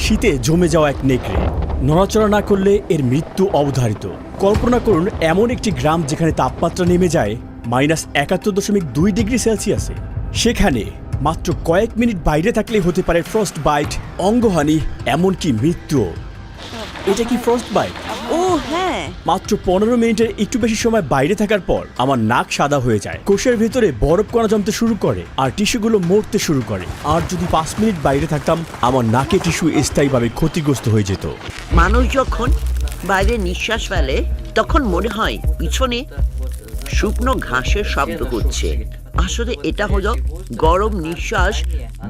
শীতে জমে যাওয়া এক নেকড়ে। নড়াচড়া না করলে এর মৃত্যু অবধারিত। কল্পনা করুন এমন একটি গ্রাম যেখানে তাপমাত্রা নেমে যায় -71.2 ডিগ্রি সেলসিয়াসে। সেখানে মাত্র কয়েক মিনিট বাইরে থাকলেই হতে পারে ফ্রস্ট বাইট, অঙ্গহানি, এমনকি মৃত্যু। এটা কি ফ্রস্ট বাইট? ও হ্যাঁ। মাত্র 15 মিনিটের একটু বেশি সময় বাইরে থাকার পর আমার নাক সাদা হয়ে যায়, কোষের ভেতরে বরফ কণা জমতে শুরু করে আর টিস্যুগুলো মরতে শুরু করে। আর যদি 5 মিনিট বাইরে থাকতাম আমার নাকে টিস্যু স্থায়ীভাবে ক্ষতিগ্রস্ত হয়ে যেত। মানুষ যখন বাইরে নিঃশ্বাস ফেলে তখন মনে হয় পিছনে শুকনো ঘাসের শব্দ হচ্ছে। আসলে এটা হলো গরম নিঃশ্বাস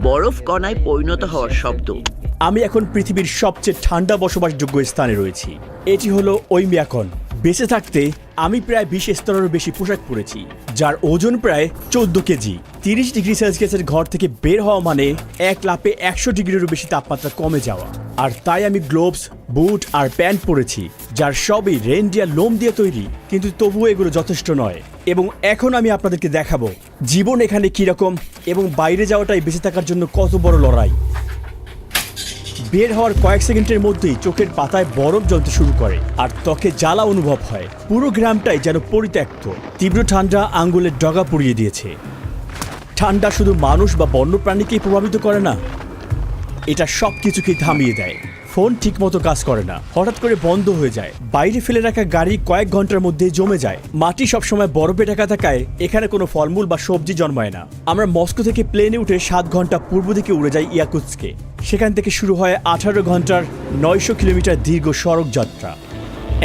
বরফ কণায় পরিণত হওয়ার শব্দ। আমি এখন পৃথিবীর সবচেয়ে ঠান্ডা বসবাসযোগ্য স্থানে রয়েছি। এটি হলো ওইমিয়াকন। বেঁচে থাকতে আমি প্রায় 20 স্তরেরও বেশি পোশাক পরেছি, যার ওজন প্রায় 14 কেজি। 30 ডিগ্রি সেলসিয়াসের ঘর থেকে বের হওয়া মানে এক লাফে 100 ডিগ্রিরও বেশি তাপমাত্রা কমে যাওয়া। আর তাই আমি গ্লোভস, বুট আর প্যান্ট পরেছি, যার সবই রেনডিয়ার লোম দিয়ে তৈরি। কিন্তু তবুও এগুলো যথেষ্ট নয়। এবং এখন আমি আপনাদেরকে দেখাবো জীবন এখানে কিরকম এবং বাইরে যাওয়াটাই বেঁচে থাকার জন্য কত বড় লড়াই। বের হওয়ার কয়েক সেকেন্ডের মধ্যেই চোখের পাতায় বরফ জ্বলতে শুরু করে আর ত্বকে জ্বালা অনুভব হয়। পুরো গ্রামটাই যেন পরিত্যক্ত। তীব্র ঠান্ডা আঙ্গুলের ডগা পুড়িয়ে দিয়েছে। ঠান্ডা শুধু মানুষ বা বন্যপ্রাণীকেই প্রভাবিত করে না, এটা সব কিছুকেই থামিয়ে দেয়। ফোন ঠিকমতো কাজ করে না, হঠাৎ করে বন্ধ হয়ে যায়। বাইরে ফেলে রাখা গাড়ি কয়েক ঘন্টার মধ্যে জমে যায়। মাটি সবসময় বরফে ঢাকা থাকায় এখানে কোনো ফলমূল বা সবজি জন্মায় না। আমরা মস্কো থেকে প্লেনে উঠে 7 ঘন্টা পূর্ব দিকে উড়ে যাই ইয়াকুৎস্কে। সেখান থেকে শুরু হয় 18 ঘন্টার 900 কিলোমিটার দীর্ঘ সড়ক যাত্রা।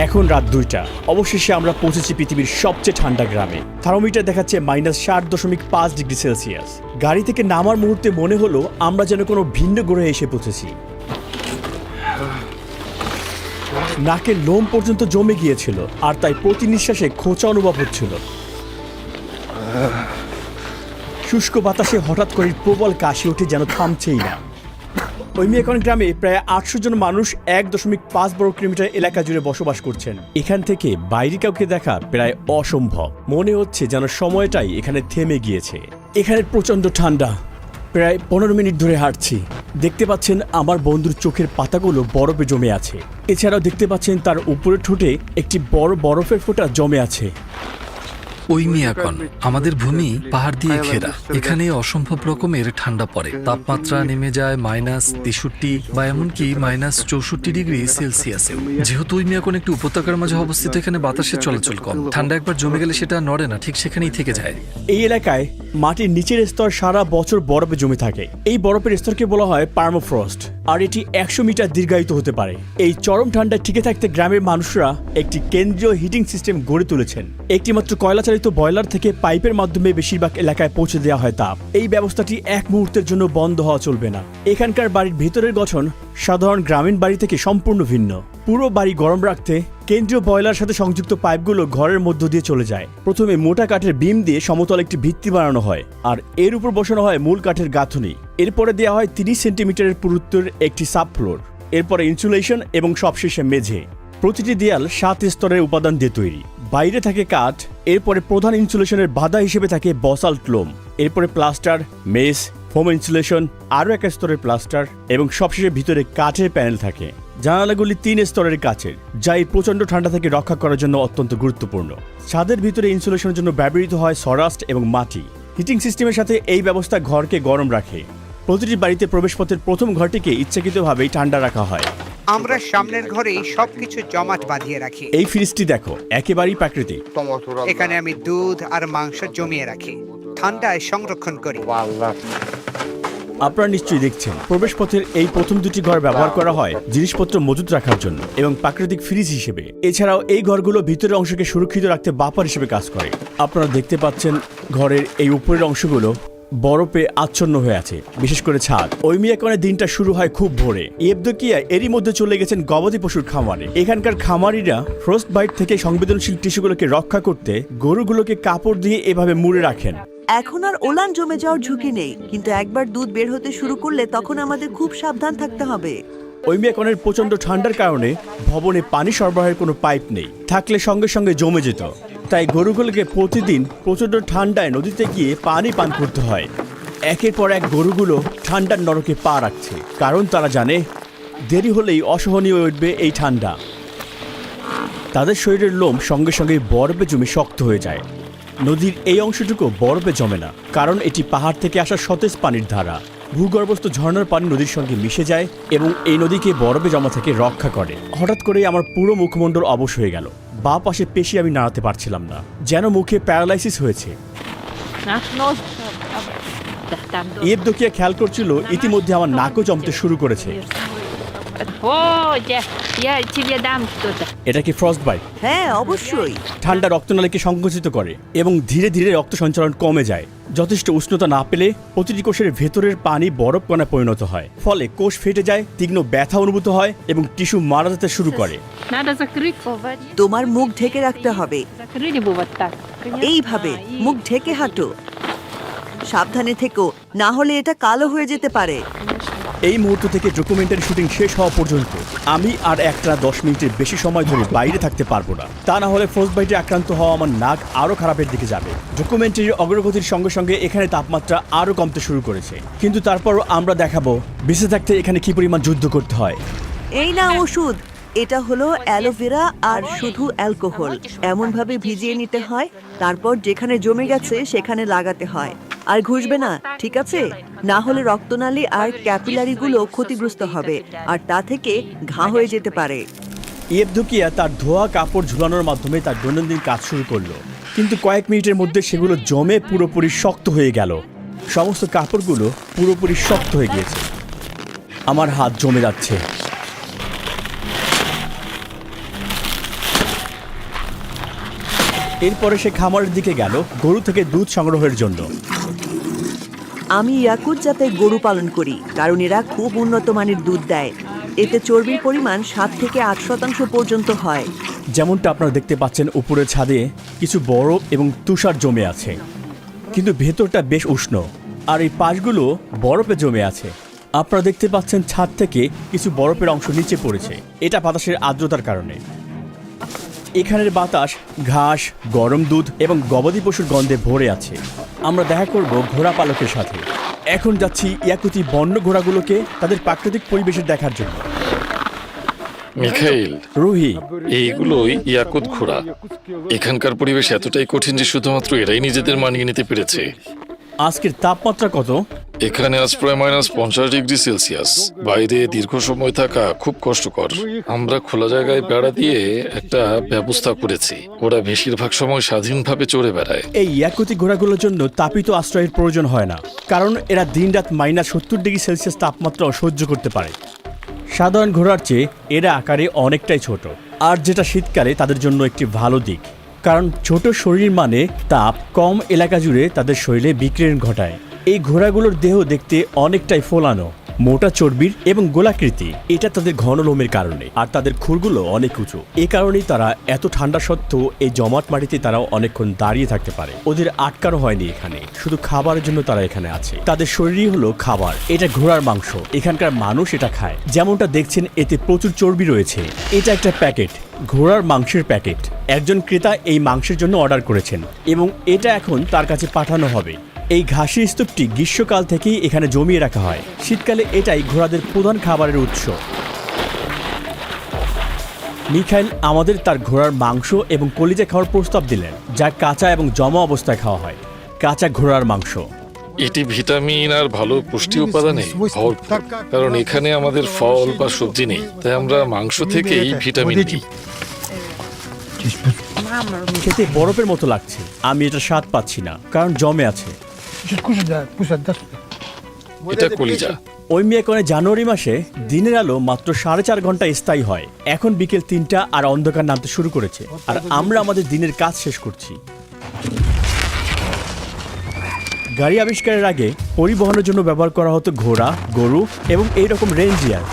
এখন রাত 2টা। অবশেষে আমরা পৌঁছেছি পৃথিবীর সবচেয়ে ঠান্ডা গ্রামে। থার্মোমিটার দেখাচ্ছে -60.5 ডিগ্রি সেলসিয়াস। গাড়ি থেকে নামার মুহূর্তে মনে হলো আমরা যেন কোনো ভিন্ন গ্রহে এসে পৌঁছেছি। নাকের লোম পর্যন্ত জমে গিয়েছিল আর তাই প্রতি নিঃশ্বাসে খোঁচা অনুভব হচ্ছিল। শুষ্ক বাতাসে হঠাৎ করে প্রবল কাশি ওঠে, যেন থামছেই না। ওইমিয়াকন গ্রামে প্রায় 800 জন মানুষ 1.5 বর্গ কিলোমিটার এলাকা জুড়ে বসবাস করছেন। এখান থেকে বাইরে কাউকে দেখা প্রায় অসম্ভব। মনে হচ্ছে যেন সময়টাই এখানে থেমে গিয়েছে। এখানে প্রচণ্ড ঠান্ডা। প্রায় 15 মিনিট ধরে হাঁটছি। দেখতে পাচ্ছেন আমার বন্ধুর চোখের পাতাগুলো বরফে জমে আছে। এছাড়াও দেখতে পাচ্ছেন তার উপরের ঠোঁটে একটি বড় বরফের ফোঁটা জমে আছে। ওইমিয়াকন আমাদের ভূমি পাহাড় দিয়ে ঘেরা। এখানে অসম্ভব রকমের ঠান্ডা পড়ে। তাপমাত্রা নেমে যায় -63 বা এমনকি -64 ডিগ্রি সেলসিয়াসেও। যেহেতু ওইমিয়াকন একটি উপত্যকার মাঝে অবস্থিত, এখানে বাতাসের চলাচল কম। ঠান্ডা একবার জমে গেলে সেটা নড়ে না, ঠিক সেখানেই থেকে যায়। এই এলাকায় মাটির নিচের স্তর সারা বছর বরফে জমে থাকে। এই বরফের স্তরকে বলা হয় পার্মাফ্রস্ট, আর এটি 100 মিটার দীর্ঘায়িত হতে পারে। এই চরম ঠান্ডায় টিকে থাকতে গ্রামের মানুষরা একটি কেন্দ্রীয় হিটিং সিস্টেম গড়ে তুলেছেন। একটি মাত্র কয়লা চালিত বয়লার থেকে পাইপের মাধ্যমে বেশিরভাগ এলাকায় পৌঁছে দেওয়া হয় তাপ। এই ব্যবস্থাটি এক মুহূর্তের জন্য বন্ধ হওয়া চলবে না। এখানকার বাড়ির ভেতরের গঠন সাধারণ গ্রামীণ বাড়ি থেকে সম্পূর্ণ ভিন্ন। পুরো বাড়ি গরম রাখতে কেন্দ্রীয় বয়লার সাথে সংযুক্ত পাইপগুলো ঘরের মধ্য দিয়ে চলে যায়। প্রথমে মোটা কাঠের বিম দিয়ে সমতল একটি ভিত্তি বানানো হয় আর এর উপর বসানো হয় মূল কাঠের গাঁথুনি। এরপরে দেওয়া হয় 30 সেন্টিমিটারের পুরুত্বের একটি সাব ফ্লোর। এরপরে ইনসুলেশন এবং সবশেষে মেঝে। প্রতিটি দেয়াল 7 স্তরের উপাদান দিয়ে তৈরি। বাইরে থাকে কাঠ, এরপরে প্রধান ইনসুলেশনের বাধা হিসেবে থাকে বসাল্ট লোম, এরপরে প্লাস্টার, মেস, ফোম ইনসুলেশন, আরও এক স্তরের প্লাস্টার এবং সবশেষে ভিতরে কাঠের প্যানেল থাকে। জানালাগুলি 3 স্তরের কাচের, যা এই প্রচণ্ড ঠান্ডা থেকে রক্ষা করার জন্য অত্যন্ত গুরুত্বপূর্ণ। ছাদের ভিতরে ইনসুলেশনের জন্য ব্যবহৃত হয় সরাস্ট এবং মাটি। হিটিং সিস্টেমের সাথে এই ব্যবস্থা ঘরকে গরম রাখে। প্রতিটি বাড়িতে প্রবেশপথের প্রথম ঘরটিকে ইচ্ছাকৃতভাবেই ঠান্ডা রাখা হয়। আমরা সামনের ঘরেই সবকিছু জমাট বাঁধিয়ে রাখি। এই ফ্রিজটি দেখো, একেবারেই প্রাকৃতিক। এখানে আমি দুধ আর মাংস জমিয়ে রাখি, ঠান্ডায় সংরক্ষণ করি। আপনারা নিশ্চয়ই দেখছেন প্রবেশপথের এই প্রথম দুটি ঘর ব্যবহার করা হয় জিনিসপত্র মজুত রাখার জন্য এবং প্রাকৃতিক ফ্রিজ হিসেবে। এছাড়াও এই ঘরগুলো ভিতরের অংশকে সুরক্ষিত রাখতে বাপার হিসেবে কাজ করে। আপনারা দেখতে পাচ্ছেন ঘরের এই উপরের অংশগুলো বরফে আচ্ছন্ন হয়ে আছে, বিশেষ করে ছাদ। ওইমিয়াকনের দিনটা শুরু হয় খুব ভোরে। ইয়েভদোকিয়া এরই মধ্যে চলে গেছেন গবাদি পশুর খামারে। এখানকার খামারিরা ফ্রস্ট বাইট থেকে সংবেদনশীল টিস্যুগুলোকে রক্ষা করতে গরুগুলোকে কাপড় দিয়ে এভাবে মুড়ে রাখেন। এখন আর ওলান জমে যাওয়ার ঝুঁকি নেই, কিন্তু একবার দুধ বের হতে শুরু করলে তখন আমাদের খুব সাবধান থাকতে হবে। ওইমিয়াকনের প্রচণ্ড ঠান্ডার কারণে ভবনে পানি সরবরাহের কোনো পাইপ নেই, থাকলে সঙ্গে সঙ্গে জমে যেত। তাই গরুগুলোকে প্রতিদিন প্রচণ্ড ঠান্ডায় নদীতে গিয়ে পানি পান করতে হয়। একের পর এক গরুগুলো ঠান্ডার নরকে পা রাখছে, কারণ তারা জানে দেরি হলেই অসহনীয় উঠবে এই ঠান্ডা। তাদের শরীরের লোম সঙ্গে সঙ্গে বরফে জমে শক্ত হয়ে যায়। নদীর এই অংশটুকু বরফে জমে না, কারণ এটি পাহাড় থেকে আসা সতেজ পানির ধারা। ভূগর্ভস্থ ঝর্ণার পানি নদীর সঙ্গে মিশে যায় এবং এই নদীকে বরফে জমা থেকে রক্ষা করে। হঠাৎ করেই আমার পুরো মুখমণ্ডল অবশ হয়ে গেল। বাঁ পাশে পেশি আমি নাড়াতে পারছিলাম না, যেন মুখে প্যারালাইসিস হয়েছে। ইয়েবদোকিয়া খেয়াল করছিল ইতিমধ্যে আমার নাকও জমতে শুরু করেছে। এটা কি ফ্রস্ট বাইট? হ্যাঁ, অবশ্যই। ঠান্ডা রক্তনালীকে সংকুচিত করে এবং ধীরে ধীরে রক্ত সঞ্চালন কমে যায়। যথেষ্ট উষ্ণতা না পেলে প্রতিটি কোষের ভেতরের পানি বরফ কণায় পরিণত হয়, ফলে কোষ ফেটে যায়, তীক্ষ্ণ ব্যথা অনুভূত হয় এবং টিস্যু মারা যেতে শুরু করে। তোমার মুখ ঢেকে রাখতে হবে, এইভাবে মুখ ঢেকে হাঁটো। সাবধানে থেকো, না হলে এটা কালো হয়ে যেতে পারে। এই মুহূর্ত থেকে ডকুমেন্টারি শুটিং শেষ হওয়া পর্যন্ত আমি আর একটা 10 মিনিটের বেশি সময় ধরে বাইরে থাকতে পারবো না। তা না হলে ফ্রস্ট বাইটে আক্রান্ত হওয়া আমার নাক আরও খারাপের দিকে যাবে। ডকুমেন্টারির অগ্রগতির সঙ্গে সঙ্গে এখানে তাপমাত্রা আরও কমতে শুরু করেছে, কিন্তু তারপরও আমরা দেখাবো বেঁচে থাকতে এখানে কি পরিমাণ যুদ্ধ করতে হয়। এই না ওষুধ, এটা হলো অ্যালোভেরা আর শুধু অ্যালকোহল। এমনভাবে ভিজিয়ে নিতে হয়, তারপর যেখানে জমে গেছে সেখানে লাগাতে হয়। আর ঘুষবে না, ঠিক আছে? না হলে রক্তনালী আর ক্যাপিলারিগুলো ক্ষতিগ্রস্ত হবে আর তা থেকে ঘা হয়ে যেতে পারে। ইয়েবদোকিয়া তার ধোয়া কাপড় ঝুলানোর মাধ্যমে তার দৈনন্দিন কাজ শুরু করলো, কিন্তু কয়েক মিনিটের মধ্যে সেগুলো জমে পুরোপুরি শক্ত হয়ে গেল। সমস্ত কাপড়গুলো পুরোপুরি শক্ত হয়ে গিয়েছে। আমার হাত জমে যাচ্ছে। এরপরে সে খামারের দিকে গেল গরু থেকে দুধ সংগ্রহের জন্য। আমি ইয়াকুত জাতের গরু পালন করি, কারণ এরা খুব উন্নত মানের দুধ দেয়। এতে চর্বির পরিমাণ 7 থেকে 8% পর্যন্ত হয়। যেমনটা আপনারা দেখতে পাচ্ছেন, উপরের ছাদে কিছু বরফ এবং তুষার জমে আছে, কিন্তু ভেতরটা বেশ উষ্ণ, আর এই পাশগুলো বরফে জমে আছে। আপনারা দেখতে পাচ্ছেন ছাদ থেকে কিছু বরফের অংশ নিচে পড়েছে, এটা বাতাসের আর্দ্রতার কারণে। এখানের বাতাস ঘাস, গরম দুধ এবং গবাদি পশুর গন্ধে ভরে আছে। আমরা দেখা করব ঘোড়া পালকের সাথে। এখন যাচ্ছি ইয়াকুতি বন্য ঘোড়াগুলোকে তাদের প্রাকৃতিক পরিবেশের দেখার জন্য। মিখাইল, রুহি, এইগুলোই ইয়াকুত ঘোড়া। এখানকার পরিবেশ এতটাই কঠিন যে শুধুমাত্র এরাই নিজেদের মানিয়ে নিতে পেরেছে। আজকের তাপমাত্রা কত? এখানে আজ প্রায় -50 ডিগ্রি সেলসিয়াস। বাইরে দীর্ঘ সময় থাকা খুব কষ্টকর। আমরা খোলা জায়গায় বেড়া দিয়ে একটা ব্যবস্থা করেছি। ওরা বেশিরভাগ সময় স্বাধীনভাবে চড়ে বেড়ায়। এই ইয়াকুতি ঘোড়াগুলোর জন্য তাপিত আশ্রয়ের প্রয়োজন হয় না, কারণ এরা দিনরাত -70 ডিগ্রি সেলসিয়াস তাপমাত্রা সহ্য করতে পারে। সাধারণ ঘোড়ার চেয়ে এরা আকারে অনেকটাই ছোট, আর যেটা শীতকালে তাদের জন্য একটি ভালো দিক, কারণ ছোট শরীর মানে তাপ কম এলাকা জুড়ে তাদের শরীরে বিকিরণ ঘটায়। এই ঘোড়াগুলোর দেহ দেখতে অনেকটাই ফোলানো, মোটা চর্বির এবং গোলাকৃতি। এটা তাদের ঘন লোমের কারণে, আর তাদের খুরগুলো অনেক উঁচু। এ কারণেই তারা এত ঠান্ডা সত্ত্বেও এই জমাট মাটিতে তারা অনেকক্ষণ দাঁড়িয়ে থাকতে পারে। ওদের আটকানো হয়নি এখানে, শুধু খাবারের জন্য তারা এখানে আছে। তাদের শরীরই হলো খাবার। এটা ঘোড়ার মাংস, এখানকার মানুষ এটা খায়। যেমনটা দেখছেন এতে প্রচুর চর্বি রয়েছে। এটা একটা প্যাকেট, ঘোড়ার মাংসের প্যাকেট। একজন ক্রেতা এই মাংসের জন্য অর্ডার করেছেন এবং এটা এখন তার কাছে পাঠানো হবে। এই ঘাসের স্তূপটি গ্রীষ্মকাল থেকেই এখানে জমিয়ে রাখা হয়। শীতকালে এটাই ঘোড়াদের প্রধান খাবারের উৎস। মিখাইল আমাদের তার ঘোড়ার মাংস এবং কলিজা খাওয়ার প্রস্তাব দিলেন, যা কাঁচা এবং জমা অবস্থায় খাওয়া হয়। কাঁচা ঘোড়ার মাংস, এটি ভিটামিন আর ভালো পুষ্টি উপাদানে ভরপুর। কারণ এখানে আমাদের ফল বা সবজি নেই, তাই আমরা মাংস থেকেই ভিটামিন নিই। খেতে বরফের মতো লাগছে। আমি এটা স্বাদ পাচ্ছি না, কারণ জমে আছে। এটা কলিজা। ওই মেয়াকনে জানুয়ারি মাসে দিনের আলো মাত্র 4.5 ঘন্টা স্থায়ী হয়। এখন বিকেল 3টা আর অন্ধকার নামতে শুরু করেছে, আর আমরা আমাদের দিনের কাজ শেষ করছি। গাড়ি আবিষ্কারের আগে পরিবহনের জন্য ব্যবহার করা হতো ঘোড়া, গরু এবং এইরকম রেইনডিয়ার।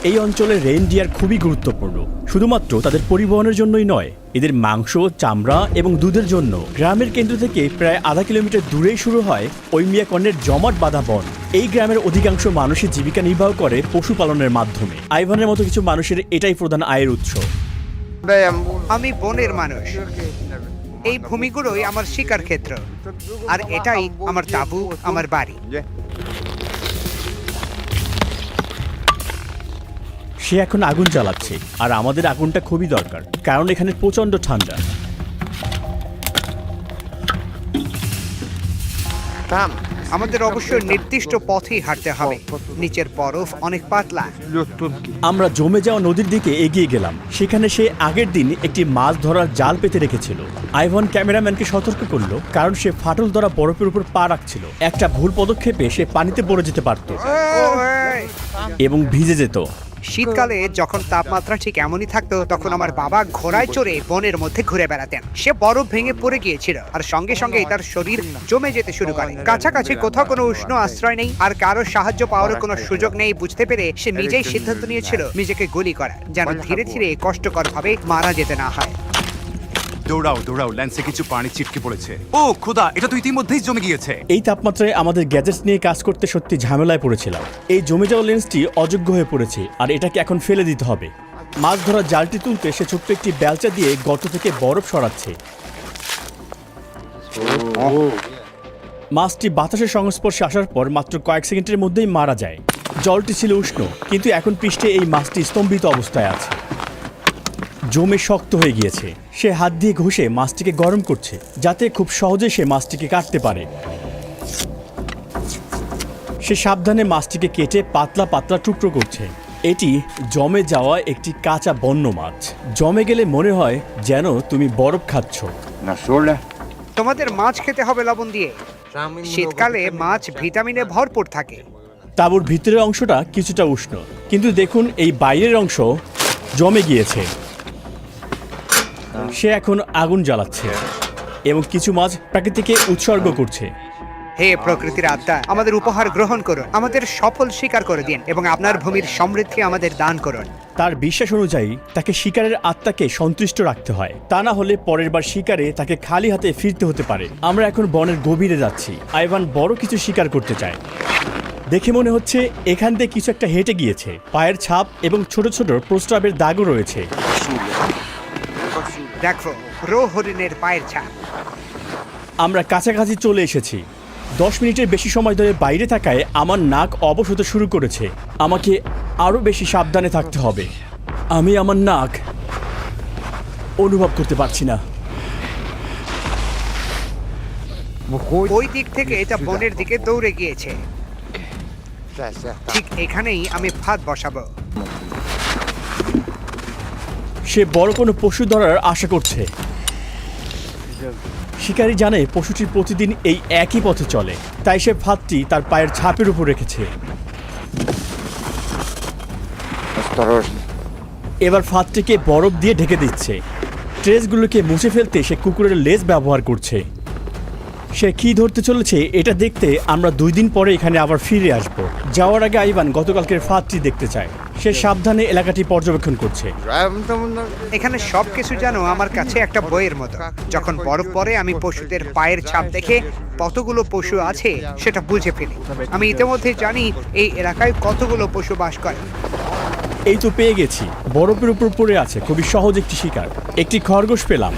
এই অঞ্চলে রেইনডিয়ার খুবই গুরুত্বপূর্ণ, শুধুমাত্র তাদের পরিবহনের জন্যই নয়, এদের মাংস, চামড়া এবং দুধের জন্য। গ্রামের কেন্দ্র থেকে প্রায় আধা কিলোমিটার দূরেই শুরু হয় ওইমিয়াকনের জমাট বাঁধা বন। এই গ্রামের অধিকাংশ মানুষের জীবিকা নির্বাহ করে পশুপালনের মাধ্যমে। আইভানের মতো কিছু মানুষের এটাই প্রধান আয়ের উৎস। আমি বনের মানুষ। এই ভূমিগুলোই আমার শিকার ক্ষেত্র, আর এটাই আমার তাঁবু, আমার বাড়ি। সে এখন আগুন জ্বালাচ্ছে, আর আমাদের আগুনটা খুবই দরকার, কারণ এখানে প্রচণ্ড ঠান্ডা। আমাদের অবশ্যই নির্দিষ্ট পথেই হাঁটতে হবে। নিচের বরফ অনেক পাতলা। আমরা জমে যাওয়া নদীর দিকে এগিয়ে গেলাম। সেখানে সে আগের দিন একটি মাছ ধরার জাল পেতে রেখেছিল। আইভান ক্যামেরাম্যানকে সতর্ক করলো, কারণ সে ফাটল ধরা বরফের উপর পা রাখছিল। একটা ভুল পদক্ষেপে সে পানিতে পড়ে যেতে পারত এবং ভিজে যেত। শীতকালে যখন তাপমাত্রা ঠিক এমনই থাকতো, তখন আমার বাবা ঘোড়ায় চড়ে বনের মধ্যে ঘুরে বেড়াতেন। সে বরফ ভেঙে পড়ে গিয়েছিল, আর সঙ্গে সঙ্গে তার শরীর জমে যেতে শুরু করে। কাছাকাছি কোথাও কোনো উষ্ণ আশ্রয় নেই, আর কারো সাহায্য পাওয়ার কোনো সুযোগ নেই। বুঝতে পেরে সে নিজেই সিদ্ধান্ত নিয়েছিল নিজেকে গুলি করার, যেন ধীরে ধীরে কষ্টকর ভাবে মারা যেতে না হয়। দৌড়াও দৌড়াও, ল্যান্সে কিছু পানি ছিটকে পড়েছে। ও খোদা, এটা তো ইতিমধ্যেই জমে গিয়েছে। এই তাপমাত্রায় আমাদের গ্যাজেটস নিয়ে কাজ করতে সত্যি ঝামেলায় পড়েছিলাম। এই জমে যাওয়া লেন্সটি অযোগ্য হয়ে পড়েছে, আর এটাকে এখন ফেলে দিতে হবে। মাছ ধরার জালটি তুলতে সে ছোট্ট একটি বেলচা দিয়ে গর্ত থেকে বরফ সরাচ্ছে। মাছটি বাতাসের সংস্পর্শে আসার পর মাত্র কয়েক সেকেন্ডের মধ্যেই মারা যায়। জলটি ছিল উষ্ণ, কিন্তু এখন পৃষ্ঠে এই মাছটি স্তম্ভিত অবস্থায় আছে, জমে শক্ত হয়ে গিয়েছে। সে হাত দিয়ে ঘষে মাছটিকে গরম করছে, যাতে খুব সহজে সে মাছটিকে কাটতে পারে। সে সাবধানে মাছটিকে কেটে পাতলা পাতলা টুকরো করছে। এটি জমে যাওয়া একটি কাঁচা বন্য মাছ। জমে গেলে মনে হয় যেন তুমি বরফ খাচ্ছ। তোমাদের মাছ খেতে হবে লবণ দিয়ে। শীতকালে মাছ ভিটামিনে ভরপুর থাকে। তাঁবুর ভিতরের অংশটা কিছুটা উষ্ণ, কিন্তু দেখুন এই বাইরের অংশ জমে গিয়েছে। সে এখন আগুন জ্বালাচ্ছে এবং কিছু মাছ প্রাকৃতিকে উৎসর্গ করছে। হে প্রকৃতির আত্মা, আমাদের উপহার গ্রহণ করুন, আমাদের সফল শিকার করে দিন, এবং আপনার ভূমির সমৃদ্ধি আমাদের দান করুন। তার বিশ্বাস অনুযায়ী তাকে শিকারের আত্মাকে সন্তুষ্ট রাখতে হয়, তা না হলে পরের বার শিকারে তাকে খালি হাতে ফিরতে হতে পারে। আমরা এখন বনের গভীরে যাচ্ছি। আইভান বড় কিছু শিকার করতে চায়। দেখে মনে হচ্ছে এখান থেকে কিছু একটা হেঁটে গিয়েছে। পায়ের ছাপ এবং ছোট ছোট প্রস্রাবের দাগও রয়েছে। দেখো, রো হরিণের পায়ের ছাপ। আমরা কাছাকাছি চলে এসেছি। 10 মিনিটের বেশি সময় ধরে বাইরে থাকায় আমার নাক অবশ হতে শুরু করেছে। আমাকে আরও বেশি সাবধানে থাকতে হবে। আমি আমার নাক অনুভব করতে পারছি না। ওই দিক থেকে এটা বনের দিকে দৌড়ে গিয়েছে। ঠিক এখানেই আমি ফাঁদ বসাবো। সে বড় কোনো পশু ধরার আশা করছে। শিকারী জানে পশুটি প্রতিদিন এই একই পথে চলে, তাই সে ফাঁদটি তার পায়ের ছাপের উপর রেখেছে। এবার ফাঁদটিকে বরফ দিয়ে ঢেকে দিচ্ছে। ট্রেসগুলোকে মুছে ফেলতে সে কুকুরের লেজ ব্যবহার করছে। সে কি ধরতে চলেছে এটা দেখতে আমরা 2 দিন পরে এখানে আবার ফিরে আসব। যাওয়ার আগে আইভান গতকালকের ফাঁদটি দেখতে চায়। সে সাবধানে এলাকাটি পর্যবেক্ষণ করছে। এখানে সবকিছু যেন আমার কাছে একটা বইয়ের মতো। যখন বরফ পড়ে আমি পশুদের পায়ের ছাপ দেখে কতগুলো পশু আছে সেটা বুঝে ফেলি। আমি ইতিমধ্যে জানি এই এলাকায় কতগুলো পশু বাস করে। এই তো পেয়ে গেছি। বরফের উপর পড়ে আছে খুবই সহজ একটি শিকার। একটি খরগোশ পেলাম।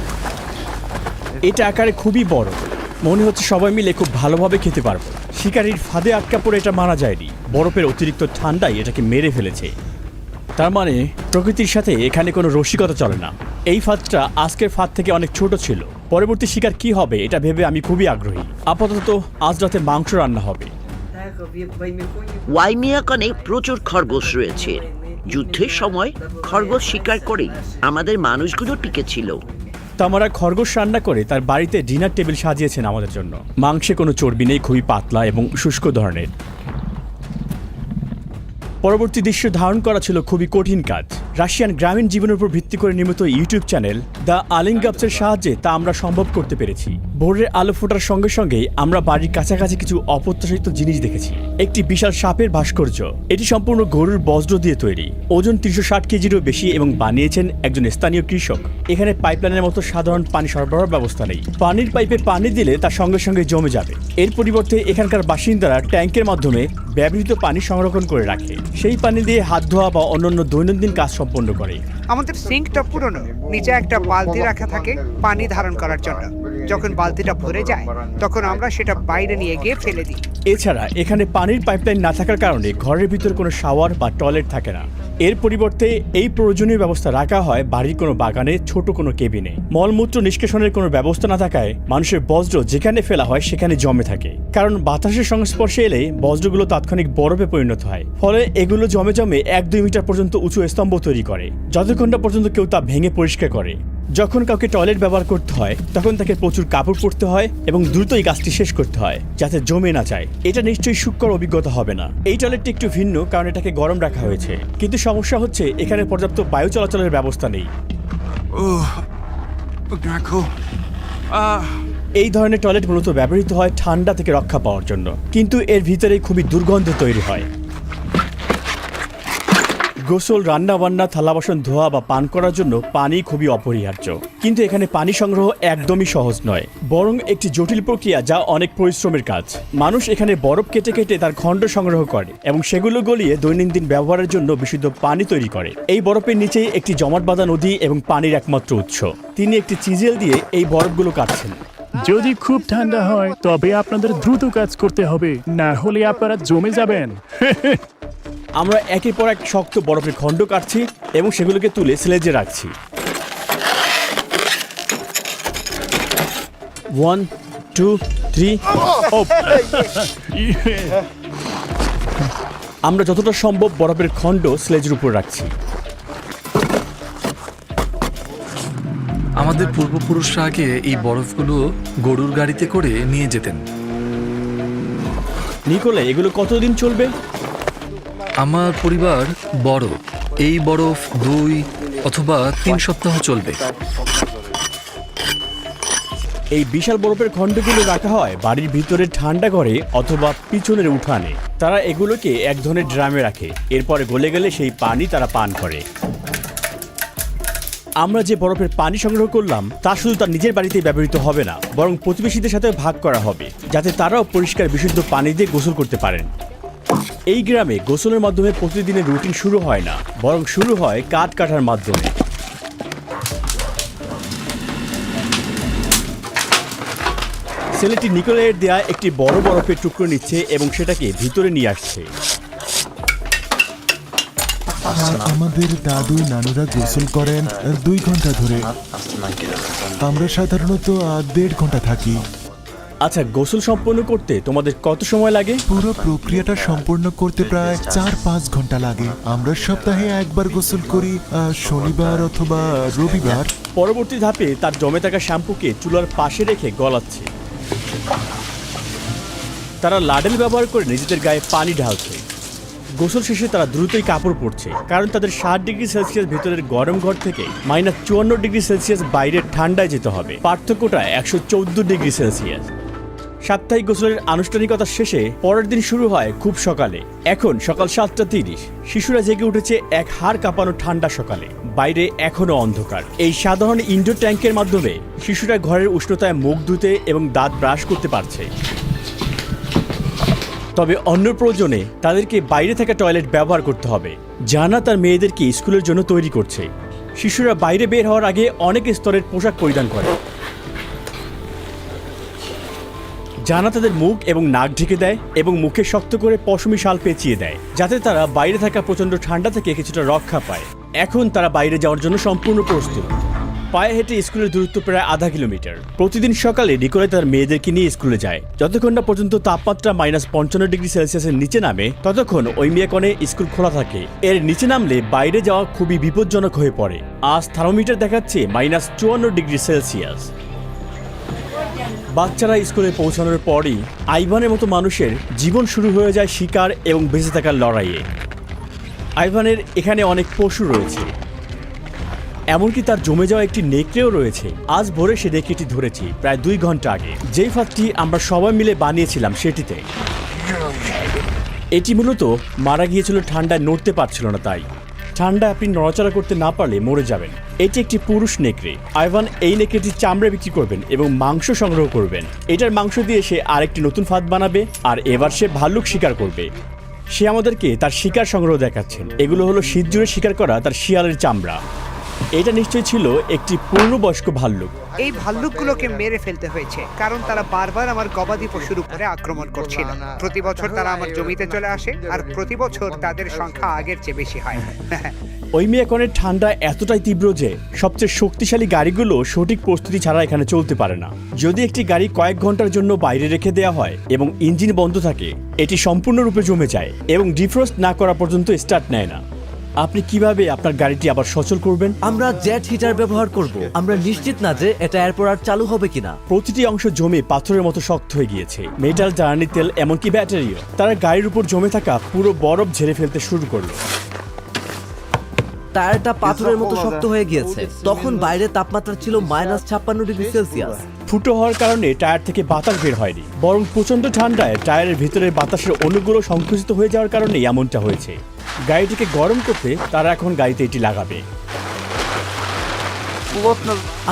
এটা আকারে খুবই বড়। মনে হচ্ছে সবাই মিলে খুব ভালোভাবে খেতে পারবো। শিকারির ফাঁদে আটকা পড়ে এটা মারা যায়নি। বরফের অতিরিক্ত ঠান্ডাই এটাকে মেরে ফেলেছে। তার মানে প্রকৃতির সাথে এখানে কোনো রসিকতা চলে না। এই ফাঁদটা আজকের ফাঁদ থেকে অনেক ছোট ছিল। পরবর্তী শিকার কি হবে এটা ভেবে আমি খুবই আগ্রহী। আপাতত আজ রাতে মাংস রান্না হবে। ওয়াইমিয়াকনে প্রচুর খরগোশ রয়েছে। যুদ্ধের সময় খরগোশ শিকার করেই আমাদের মানুষগুলো টিকে ছিল। তামারা খরগোশ রান্না করে তার বাড়িতে ডিনার টেবিল সাজিয়েছেন আমাদের জন্য। মাংসে কোনো চর্বি নেই, খুবই পাতলা এবং শুষ্ক ধরনের। পরবর্তী দৃশ্য ধারণ করা ছিল খুবই কঠিন কাজ। রাশিয়ান গ্রামীণ জীবনের উপর ভিত্তি করে নির্মিত ইউটিউব চ্যানেল দ্য আলিঙ্গাপসের সাহায্যে তা আমরা সম্ভব করতে পেরেছি। ভোরের আলো ফোটার সঙ্গে সঙ্গেই আমরা বাড়ির কাছাকাছি কিছু অপ্রত্যাশিত জিনিস দেখেছি। একটি বিশাল সাপের ভাস্কর্য। এটি সম্পূর্ণ গরুর বজ্র দিয়ে তৈরি। ওজন 360 কেজিরও বেশি এবং বানিয়েছেন একজন স্থানীয় কৃষক। এখানে পাইপলাইনের মতো সাধারণ পানি সরবরাহ ব্যবস্থা নেই। পানির পাইপে পানি দিলে তা সঙ্গে সঙ্গে জমে যাবে। এর পরিবর্তে এখানকার বাসিন্দারা ট্যাঙ্কের মাধ্যমে ব্যবহৃত পানি সংরক্ষণ করে রাখে। সেই পানি দিয়ে হাত ধোয়া বা অন্যান্য দৈনন্দিন কাজ সম্পন্ন করে। আমাদের সিঙ্কটা পুরনো। নিচে একটা বালতি রাখা থাকে পানি ধারণ করার জন্য। যখন বালতিটা ভরে যায় তখন আমরা সেটা বাইরে নিয়ে গিয়ে ফেলে দিই। এছাড়া এখানে পানির পাইপলাইন না থাকার কারণে ঘরের ভিতর কোনো শাওয়ার বা টয়লেট থাকে না। এর পরিবর্তে এই প্রয়োজনীয় ব্যবস্থা রাখা হয় বাড়ির কোনো বাগানে, ছোট কোনো কেবিনে। মলমূত্র নিষ্কাশনের কোনো ব্যবস্থা না থাকায় মানুষের বজ্র যেখানে ফেলা হয় সেখানে জমে থাকে, কারণ বাতাসের সংস্পর্শে এলে বজ্রগুলো তাৎক্ষণিক বরফে পরিণত হয়। ফলে এগুলো জমে জমে 1-2 মিটার পর্যন্ত উঁচু স্তম্ভ তৈরি করে, যতক্ষণ না পর্যন্ত কেউ তা ভেঙে পরিষ্কার করে। যখন কাউকে টয়লেট ব্যবহার করতে হয় তখন তাকে প্রচুর কাপড় পরতে হয় এবং দ্রুতই কাজটি শেষ করতে হয় যাতে জমে না যায়। এটা নিশ্চয়ই সুখকর অভিজ্ঞতা হবে না। এই টয়লেটটি একটু ভিন্ন কারণ এটাকে গরম রাখা হয়েছে, কিন্তু সমস্যা হচ্ছে এখানে পর্যাপ্ত বায়ু চলাচলের ব্যবস্থা নেই। দেখো, এই ধরনের টয়লেট মূলত ব্যবহৃত হয় ঠান্ডা থেকে রক্ষা পাওয়ার জন্য, কিন্তু এর ভিতরে খুবই দুর্গন্ধ তৈরি হয়। গোসল, রান্না বান্না, থালা বাসন ধোয়া বা পান করার জন্য পানি খুবই অপরিহার্য, কিন্তু এখানে পানি সংগ্রহ একদমই সহজ নয়, বরং একটি জটিল প্রক্রিয়া যা অনেক পরিশ্রমের কাজ। মানুষ এখানে বরফ কেটে কেটে তার খণ্ড সংগ্রহ করে এবং সেগুলো গলিয়ে দৈনন্দিন ব্যবহারের জন্য বিশুদ্ধ পানি তৈরি করে। এই বরফের নিচেই একটি জমাট বাঁধা নদী এবং পানির একমাত্র উৎস। তিনি একটি চিজেল দিয়ে এই বরফগুলো কাটছেন। যদি খুব ঠান্ডা হয় তবে আপনাদের দ্রুত কাজ করতে হবে, না হলে আপনারা জমে যাবেন। আমরা একের পর এক শক্ত বরফের খণ্ড কাটছি এবং সেগুলোকে তুলে স্লেজে রাখছি। 1, 2, 3। আমরা যতটা সম্ভব বরফের খণ্ড স্লেজের উপর রাখছি। আমাদের পূর্বপুরুষরা আগে এই বরফগুলো গরুর গাড়িতে করে নিয়ে যেতেন। নিকোলে, এগুলো কতদিন চলবে? আমার পরিবার বড়, এই বরফ 2 অথবা 3 সপ্তাহ চলবে। এই বিশাল বরফের খণ্ডগুলো রাখা হয় বাড়ির ভিতরে ঠান্ডা ঘরে অথবা পিছনের উঠানে। তারা এগুলোকে এক ধরনের ড্রামে রাখে, এরপরে গলে গেলে সেই পানি তারা পান করে। আমরা যে বরফের পানি সংগ্রহ করলাম তা শুধু তার নিজের বাড়িতেই ব্যবহৃত হবে না, বরং প্রতিবেশীদের সাথে ভাগ করা হবে যাতে তারাও পরিষ্কার বিশুদ্ধ পানি দিয়ে গোসল করতে পারেন। এই গ্রামে গোসলের মাধ্যমে প্রতিদিনের রুটিন শুরু হয় না, বরং শুরু হয় কাঠ কাটার মাধ্যমে। ছেলেটি নিকোলের দেয়া একটি বড় বরফের টুকরো নিচ্ছে এবং সেটাকে ভিতরে নিয়ে আসছে। আমাদের দাদু নানুরা গোসল করেন 2 ঘন্টা ধরে। আমরা সাধারণত 1.5 ঘন্টা থাকি। আচ্ছা, গোসল সম্পন্ন করতে তোমাদের কত সময় লাগে? পুরো প্রক্রিয়াটা সম্পূর্ণ করতে প্রায় 4-5 ঘন্টা লাগে। আমরা সপ্তাহে একবার গোসল করি, শনিবার অথবা রবিবার। পরবর্তী ধাপে তার জমে থাকা শ্যাম্পুকে চুলার পাশে রেখে গলাচ্ছে। তারা লাডেল ব্যবহার করে নিজেদের গায়ে পানি ঢালছে। গোসল শেষে তারা দ্রুতই কাপড় পরছে, কারণ তাদের 60 ডিগ্রি সেলসিয়াস ভেতরের গরম ঘর থেকে -54 ডিগ্রি সেলসিয়াস বাইরের ঠান্ডায় যেতে হবে। পার্থক্যটা 114 ডিগ্রি সেলসিয়াস। সাপ্তাহিক গোসলের আনুষ্ঠানিকতা শেষে পরের দিন শুরু হয় খুব সকালে। এখন সকাল 7:30। শিশুরা জেগে উঠেছে এক হাড় কাঁপানো ঠান্ডা সকালে। বাইরে এখনো অন্ধকার। এই সাধারণ ইনডোর ট্যাঙ্কের মাধ্যমে শিশুরা ঘরের উষ্ণতায় মুখ ধুতে এবং দাঁত ব্রাশ করতে পারছে। তবে অন্য প্রয়োজনে তাদেরকে বাইরে থাকা টয়লেট ব্যবহার করতে হবে। জানা তার মেয়েদেরকে স্কুলের জন্য তৈরি করছে। শিশুরা বাইরে বের হওয়ার আগে অনেক স্তরের পোশাক পরিধান করে। জানা তাদের মুখ এবং নাক ঢেকে দেয় এবং মুখে শক্ত করে পশমি শাল পেঁচিয়ে দেয় যাতে তারা বাইরে থাকা প্রচণ্ড ঠান্ডা থেকে কিছুটা রক্ষা পায়। এখন তারা বাইরে যাওয়ার জন্য সম্পূর্ণ প্রস্তুত। পায়ে হেঁটে স্কুলের দূরত্ব প্রায় আধা কিলোমিটার। প্রতিদিন সকালে নিকোলে তার মেয়েদেরকে নিয়ে স্কুলে যায়। যতক্ষণ না পর্যন্ত তাপমাত্রা -55 ডিগ্রি সেলসিয়াসের নিচে নামে ততক্ষণ ওই মেয়াকনে স্কুল খোলা থাকে। এর নিচে নামলে বাইরে যাওয়া খুবই বিপজ্জনক হয়ে পড়ে। আজ থার্মোমিটার দেখাচ্ছে -54 ডিগ্রি সেলসিয়াস। বাচ্চারা স্কুলে পৌঁছানোর পরই আইভানের মতো মানুষের জীবন শুরু হয়ে যায় শিকার এবং বেঁচে থাকার লড়াইয়ে। আইভানের এখানে অনেক পশু রয়েছে, এমনকি তার জমে যাওয়া একটি নেকড়েও রয়েছে। আজ ভোরে সে নেকড়েটি ধরেছি প্রায় 2 ঘন্টা আগে। যেই ফাঁদটি আমরা সবাই মিলে বানিয়েছিলাম সেটিতে। এটি মূলত মারা গিয়েছিল ঠান্ডায়, নড়তে পারছিল না। তাই ঠান্ডা আপনি নড়াচড়া করতে না পারলে মরে যাবেন। এটি একটি পুরুষ নেকড়ে। আইভান এই নেকড়েটির চামড়া বিক্রি করবেন এবং মাংস সংগ্রহ করবেন। এটার মাংস দিয়ে সে আরেকটি নতুন ফাঁদ বানাবে, আর এবার সে ভাল্লুক শিকার করবে। সে আমাদেরকে তার শিকার সংগ্রহ দেখাচ্ছেন। এগুলো হলো শীত জুড়ে শিকার করা তার শিয়ালের চামড়া। এটা নিশ্চয়ই ছিল একটি পূর্ণবয়স্ক ভাল্লুক। এই ভাল্লুকগুলোকে মেরে ফেলতে হয়েছে কারণ তারা বারবার আমার গবাদি পশুর উপরে আক্রমণ করছিল। প্রতি বছর তারা আমার জমিতে চলে আসে আর প্রতি বছর তাদের সংখ্যা আগের চেয়ে বেশি হয়। ওইমিয়াকনের ঠান্ডা এতটাই তীব্র যে সবচেয়ে শক্তিশালী গাড়িগুলো সঠিক প্রস্তুতি ছাড়া এখানে চলতে পারে না। যদি একটি গাড়ি কয়েক ঘন্টার জন্য বাইরে রেখে দেওয়া হয় এবং ইঞ্জিন বন্ধ থাকে, এটি সম্পূর্ণরূপে জমে যায় এবং ডিফ্রস্ট না করা পর্যন্ত স্টার্ট নেয় না। আপনি কিভাবে আপনার গাড়িটি আবার সচল করবেন? আমরা জেট হিটার ব্যবহার করব। আমরা নিশ্চিত না যে এটা এরপর আর চালু হবে কিনা। প্রতিটি অংশ জমে পাথরের মতো শক্ত হয়ে গিয়েছে, মেটাল, জ্বালানি তেল, এমনকি ব্যাটারিও। তারা গাড়ির উপর জমে থাকা পুরো বরফ ঝেড়ে ফেলতে শুরু করলো। টায়ারটা পাথরের মতো শক্ত হয়ে গিয়েছে। তখন বাইরে তাপমাত্রা ছিল -56°C। ফুটো হওয়ার কারণে টায়ার থেকে বাতাস বের হয়নি, বরং প্রচন্ড ঠান্ডায় টায়ারের ভিতরের বাতাসের অণুগুলো সংকুচিত হয়ে যাওয়ার কারণে এমনটা হয়েছে। গাড়িটিকে গরম করতে তারা এখন গাড়িতে এটি লাগাবে।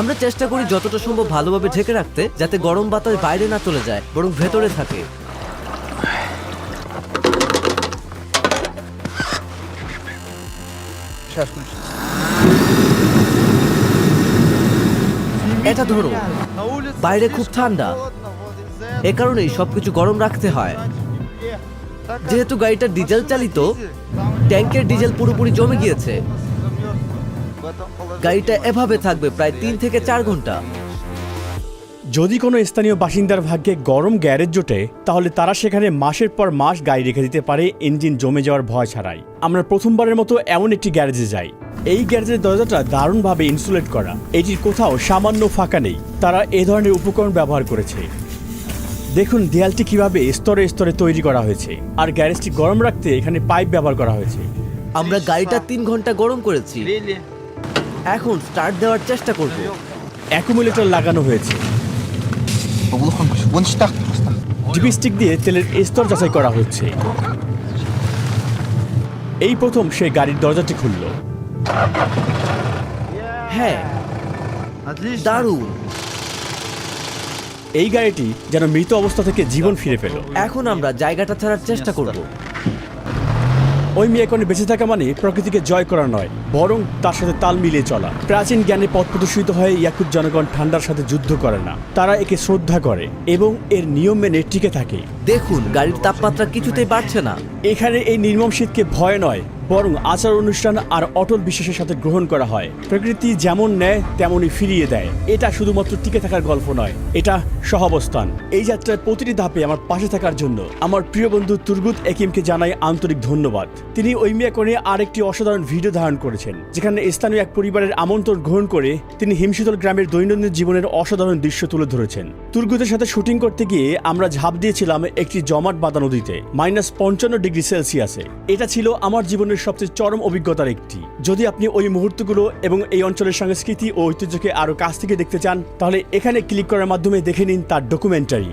আমরা চেষ্টা করি যতটা সম্ভব ভালোভাবে ঢেকে রাখতে, যাতে গরম বাতাস বাইরে না চলে যায় বরং ভেতরে থাকে। এটা ধরো, বাইরে খুব ঠান্ডা, এ কারণেই সবকিছু গরম রাখতে হয়। যেহেতু গাড়িটা ডিজেল চালিত, ট্যাঙ্কের ডিজেল পুরোপুরি জমে গিয়েছে। গাড়িটা এভাবে থাকবে প্রায় 3 থেকে 4 ঘন্টা। যদি কোনো স্থানীয় বাসিন্দার ভাগ্যে গরম গ্যারেজ জোটে, তাহলে তারা সেখানে মাসের পর মাস গাড়ি রেখে দিতে পারে ইঞ্জিন জমে যাওয়ার ভয় ছাড়াই। আমরা প্রথমবারের মতো এমন একটি গ্যারেজে যাই। এই গ্যারেজের দরজাটা দারুণভাবে ইনসুলেট করা, এটির কোথাও সামান্য ফাঁকা নেই। তারা এ ধরনের উপকরণ ব্যবহার করেছে। দেখুন দেয়ালটি কিভাবে স্তরে স্তরে তৈরি করা হয়েছে, আর গ্যারেজটি গরম রাখতে এখানে পাইপ ব্যবহার করা হয়েছে। আমরা গাড়িটা 3 ঘন্টা গরম করেছি। এখন স্টার্ট দেওয়ার চেষ্টা করব। অ্যাকুমুলেটর লাগানো হয়েছে। ডিপিস্টিক দিয়ে তেলের স্তর যাচাই করা হচ্ছে। এই প্রথম সে গাড়ির দরজাটি খুলল। হ্যাঁ, দারুণ। এই গাড়িটি যেন মৃত অবস্থা থেকে জীবন ফিরে পেল। এখন আমরা জায়গাটা ছাড়ার চেষ্টা করব। ওইমিয়াকনে বেঁচে থাকা মানে প্রকৃতিকে জয় করা নয়, বরং তার সাথে তাল মিলিয়ে চলা। প্রাচীন জ্ঞানে পথ প্রদর্শিত হয়ে ইয়াকুত জনগণ ঠান্ডার সাথে যুদ্ধ করে না, তারা একে শ্রদ্ধা করে এবং এর নিয়ম মেনে টিকে থাকে। দেখুন, গাড়ির তাপমাত্রা কিছুতেই বাড়ছে না। এখানে এই নির্মম শীতকে ভয় নয়, বরং আচার অনুষ্ঠান আর অটল বিশ্বাসের সাথে গ্রহণ করা হয়। প্রকৃতি যেমন নেয় তেমনই ফিরিয়ে দেয়। এটা শুধুমাত্র টিকে থাকার গল্প নয়, এটা সহাবস্থান। এই যাত্রার প্রতিটি ধাপে আমার পাশে থাকার জন্য আমার প্রিয় বন্ধু তুরগুত একিমকে জানাই আন্তরিক ধন্যবাদ। তিনি ওইমিয়াকনে আরেকটি অসাধারণ ভিডিও ধারণ করেছেন, যেখানে স্থানীয় এক পরিবারের আমন্ত্রণ গ্রহণ করে তিনি হিমশীতল গ্রামের দৈনন্দিন জীবনের অসাধারণ দৃশ্য তুলে ধরেছেন। তুরগুতের সাথে শুটিং করতে গিয়ে আমরা ঝাঁপ দিয়েছিলাম একটি জমাট বাঁধা নদীতে -55°C। এটা ছিল আমার জীবনের সবচেয়ে চরম অভিজ্ঞতার একটি। যদি আপনি ওই মুহূর্তগুলো এবং এই অঞ্চলের সংস্কৃতি ও ঐতিহ্যকে আরো কাছ থেকে দেখতে চান, তাহলে এখানে ক্লিক করার মাধ্যমে দেখে নিন তার ডকুমেন্টারি।